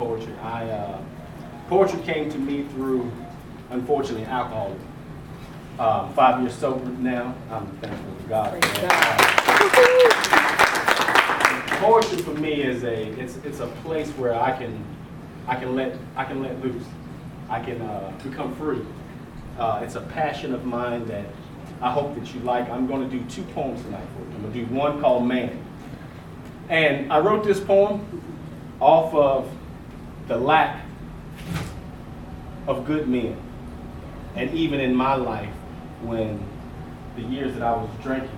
Poetry. Poetry came to me through, unfortunately, alcoholism. 5 years sober now. I'm thankful to God for that. Poetry for me is it's a place where I can let loose. I can become free. It's a passion of mine that I hope that you like. I'm going to do 2 poems tonight for you. I'm going to do one called Man. And I wrote this poem off of the lack of good men. And even in my life, when the years that I was drinking,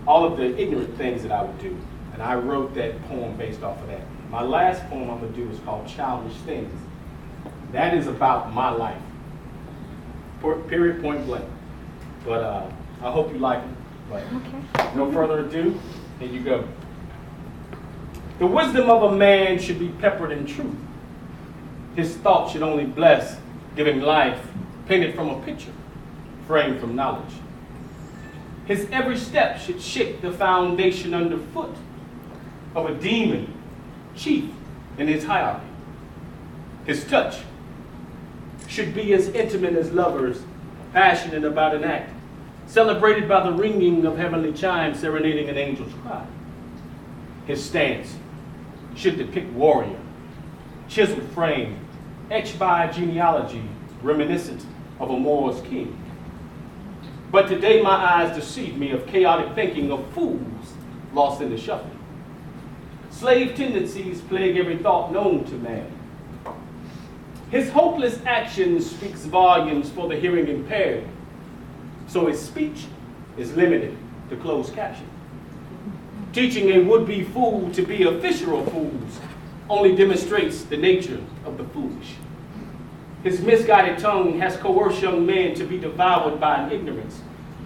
all of the ignorant things that I would do. And I wrote that poem based off of that. My last poem I'm going to do is called Childish Things. That is about my life. Period, point blank. But I hope you like it. But no further ado, here you go. The wisdom of a man should be peppered in truth. His thoughts should only bless, giving life, painted from a picture, framed from knowledge. His every step should shake the foundation underfoot of a demon, chief in his hierarchy. His touch should be as intimate as lovers, passionate about an act, celebrated by the ringing of heavenly chimes serenading an angel's cry. His stance should depict warrior, chiseled frame, etched by a genealogy reminiscent of a Moor's king. But today my eyes deceive me of chaotic thinking of fools lost in the shuffle. Slave tendencies plague every thought known to man. His hopeless action speaks volumes for the hearing impaired, so his speech is limited to closed caption. Teaching a would-be fool to be a fisher of fools only demonstrates the nature of the foolish. His misguided tongue has coerced young men to be devoured by an ignorance,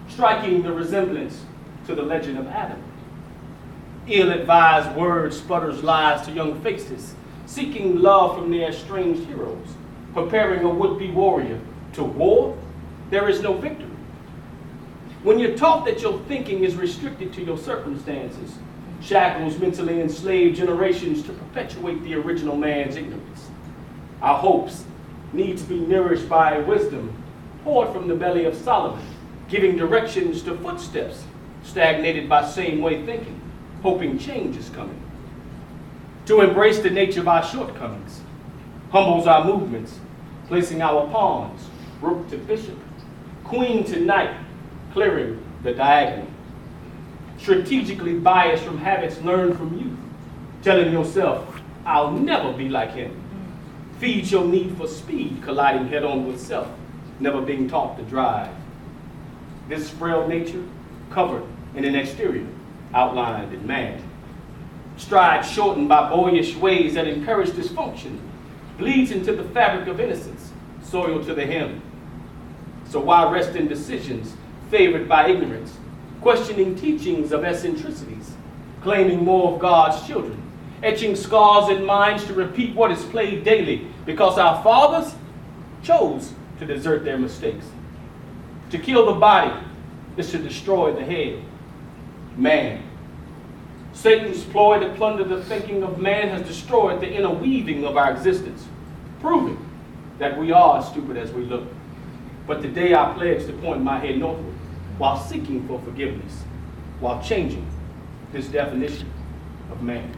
striking the resemblance to the legend of Adam. Ill-advised words sputters lies to young faces, seeking love from their estranged heroes, preparing a would-be warrior to war. There is no victory. When you're taught that your thinking is restricted to your circumstances, shackles mentally enslave generations to perpetuate the original man's ignorance. Our hopes need to be nourished by wisdom poured from the belly of Solomon, giving directions to footsteps stagnated by same way thinking, hoping change is coming. To embrace the nature of our shortcomings humbles our movements, placing our pawns, rook to bishop, queen to knight, clearing the diagonal. Strategically biased from habits learned from youth, telling yourself, I'll never be like him. Feed your need for speed, colliding head-on with self, never being taught to drive. This frail nature, covered in an exterior, outlined in man. Stride shortened by boyish ways that encourage dysfunction, bleeds into the fabric of innocence, soiled to the hem. So why rest in decisions favored by ignorance, questioning teachings of eccentricities, claiming more of God's children, etching scars in minds to repeat what is played daily because our fathers chose to desert their mistakes. To kill the body is to destroy the head. Man. Satan's ploy to plunder the thinking of man has destroyed the inner weaving of our existence, proving that we are as stupid as we look. But today I pledge to point my head northward while seeking for forgiveness, while changing this definition of man.